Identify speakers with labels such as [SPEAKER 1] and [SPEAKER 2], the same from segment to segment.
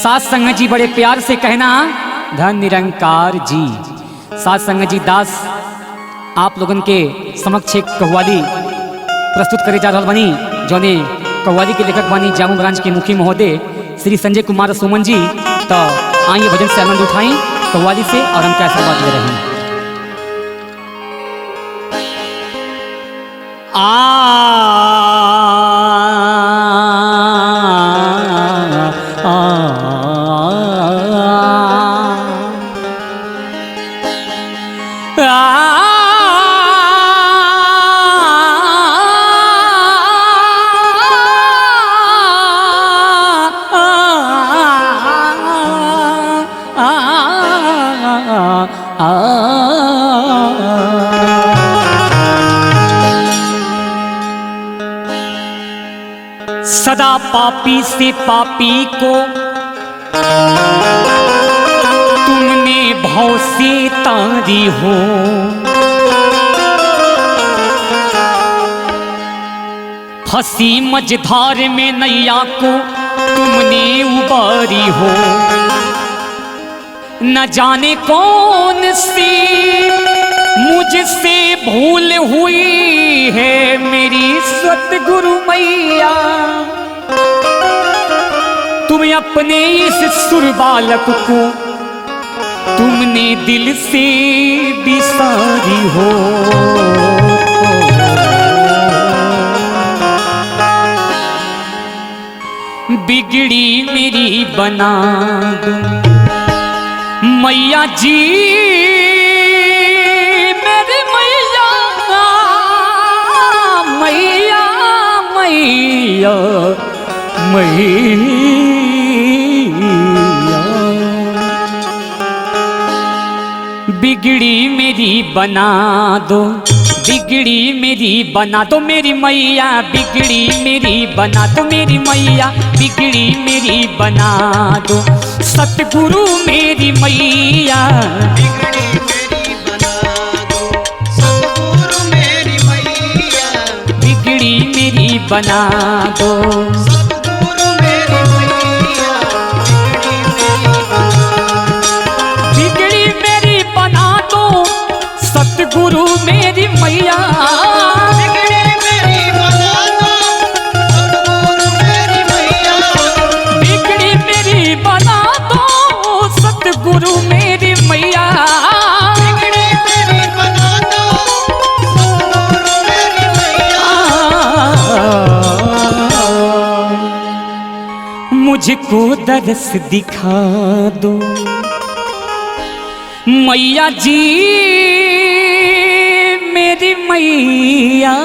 [SPEAKER 1] साथ संगत जी बड़े प्यार से कहना धन निरंकार जी। साथ संगत जी दास आप लोगन के समक्ष एक कव्वाली प्रस्तुत करे जा रहा बनी, जौने कव्वाली के लेखक बानी जामू ब्रांच के मुखी महोदय श्री संजय कुमार सुमन जी। तो आइए भजन से आनंद उठाएं कव्वाली से और हम क्या आशीर्वाद दे रहे हैं। सदा पापी से पापी को तुमने भव से तारी हो, फंसी मझधार में नैया को तुमने उबारी हो। न जाने कौन सी मुझसे भूल हुई है मेरी सतगुरु मैया, तुम अपने इस सुर बालक को तुमने दिल से बिसारी हो। बिगड़ी मेरी बना दो मैया जी, मेरी मैया मैया मैया मैया। बिगड़ी मेरी बना दो, बिगड़ी मेरी बना दो मेरी मैया, बिगड़ी मेरी बना दो मेरी मैया, बिगड़ी मेरी बना दो सतगुरु मेरी मैया।
[SPEAKER 2] बिगड़ी मेरी बना दो सतगुरु मेरी मैया,
[SPEAKER 1] बिगड़ी मेरी बना दो
[SPEAKER 2] सतगुरु मेरी मैया,
[SPEAKER 1] बिगड़ी मेरी बना दो सतगुरु मेरी मैया।
[SPEAKER 2] बिगड़ी मेरी बना दो सतगुरु मेरी मैया,
[SPEAKER 1] बिगड़ी मेरी बना दो सतगुरु मेरी मैया,
[SPEAKER 2] बिगड़ी मेरी बना दो सतगुरु मेरी मैया।
[SPEAKER 1] मुझको दरस दिखा दो मैया जी मेरी मैया,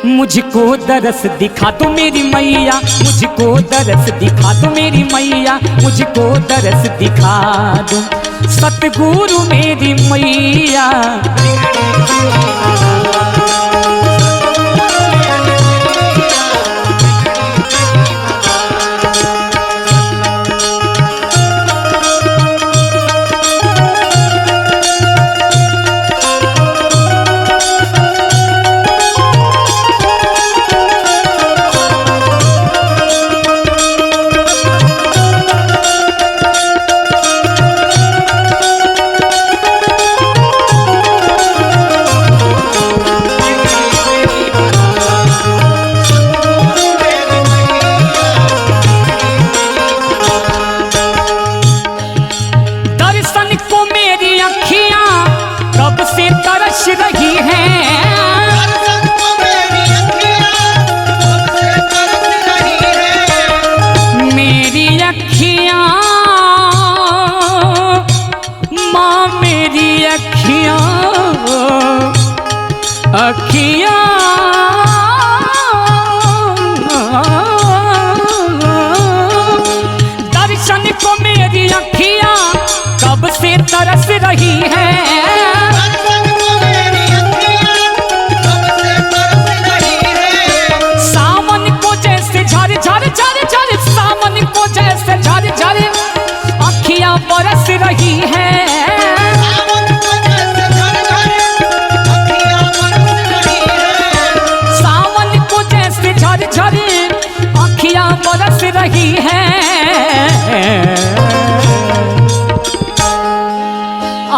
[SPEAKER 1] मुझको दरस दिखा दो मेरी मैया, मुझको दरस दिखा दो मेरी मैया, मुझको दरस दिखा दो सतगुरु मेरी मैया। रही है मेरी अखियां माँ, मेरी अखियां अखियां दर्शन को मेरी अखियां कब से तरस रही है। सावन को जैसे झर झर अखियां बरस रही है, सावन को जैसे झर झर अखियां बरस रही है,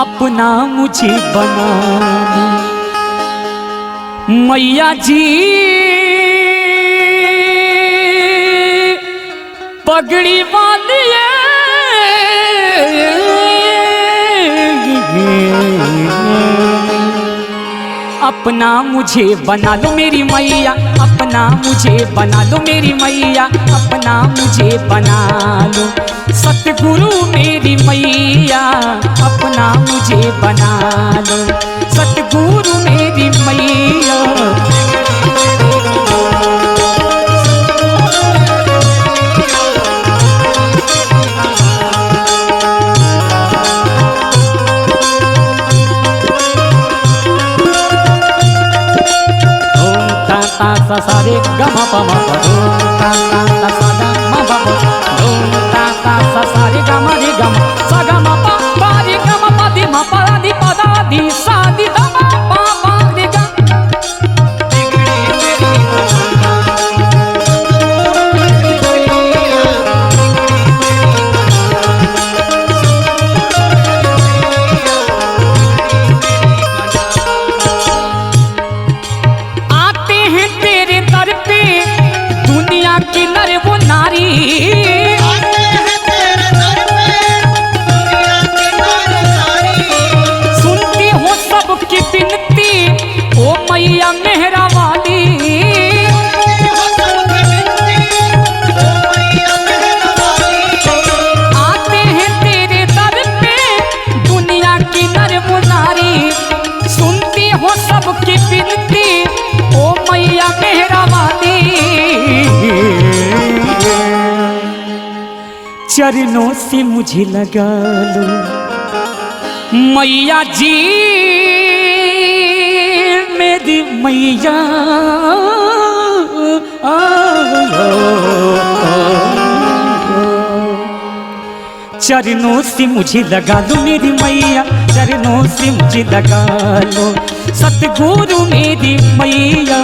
[SPEAKER 1] अपना मुझे बना मैया जी। पगड़ी वाली अपना मुझे बना लो मेरी मैया, अपना मुझे बना लो मेरी मैया, अपना मुझे बना लो सतगुरु मेरी मैया, अपना मुझे बना लो सतगुरु मेरी मैया। सा सा रे ग म प म प ध ता ता ता सा ग म प प ध ता ता सा सा रे ग म रे ग म सा ग म प प रे ग म प द म प द प द ध सा द ध म प प रे ग। सुनती हो सबकी बिनती ओ मैया मेहरा वाली, आते हैं तेरे दर पे दुनिया की नर वो नारी, सुनती हो सबकी बिनती ओ मैया मेहरा वाली। चरणों से मुझे लगा लो मैया जी मेरी मैया, चरणों से मुझे लगा लो मेरी मैया, चरणों से मुझे लगा लो सतगुरु मेरी मैया।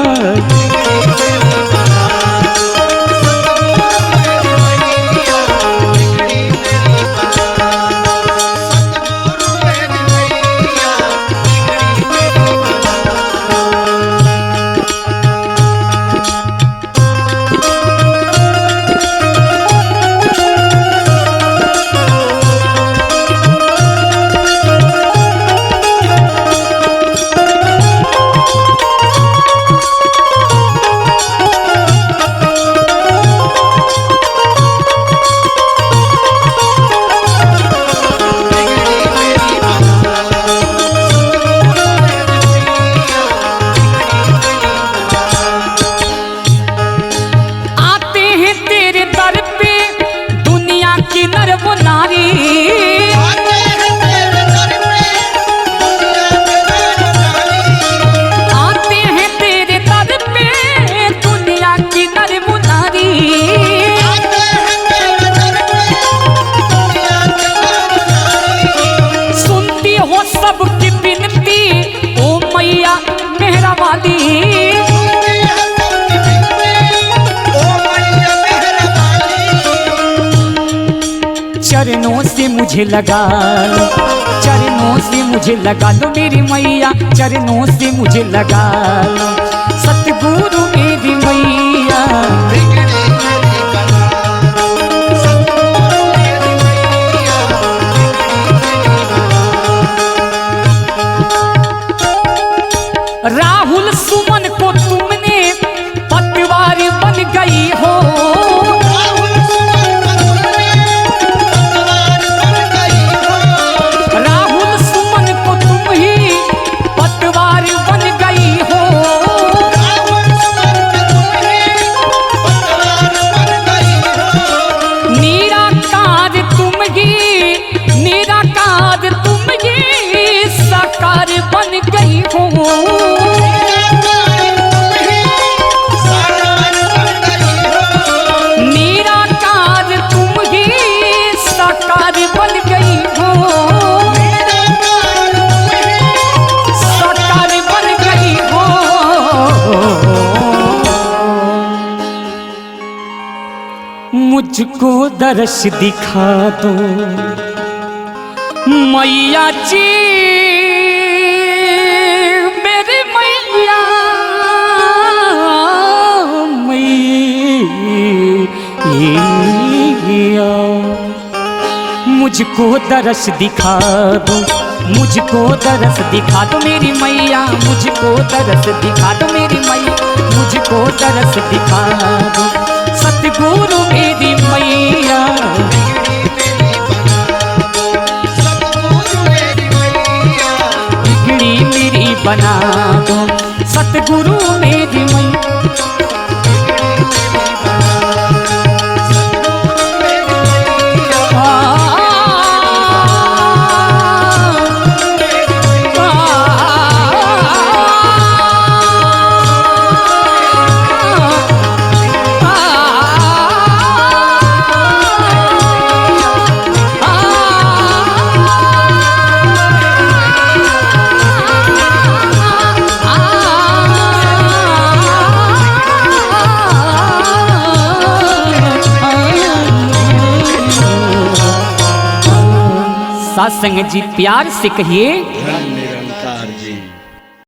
[SPEAKER 1] चरणों से मुझे लगा लो, चरणों से मुझे लगा लो मेरी मैया, चरणों से मुझे लगा लो सतगुरु मेरी मैया। राहुल सुमन को तुमने पतवार बन गई हो, मुझको दर्श दिखा दो मैया जी, मेरी मैया मैया, मुझको दर्श दिखा दो, मुझको दर्श दिखा दो मेरी मैया, मुझको दर्श दिखा दो मेरी मैया, मुझको दर्श दिखा दो सतगुरु मेरी मैया, बिगड़ी मेरी बना दो सतगुरु मेरी मैया। साथ संगत जी प्यार से कहिए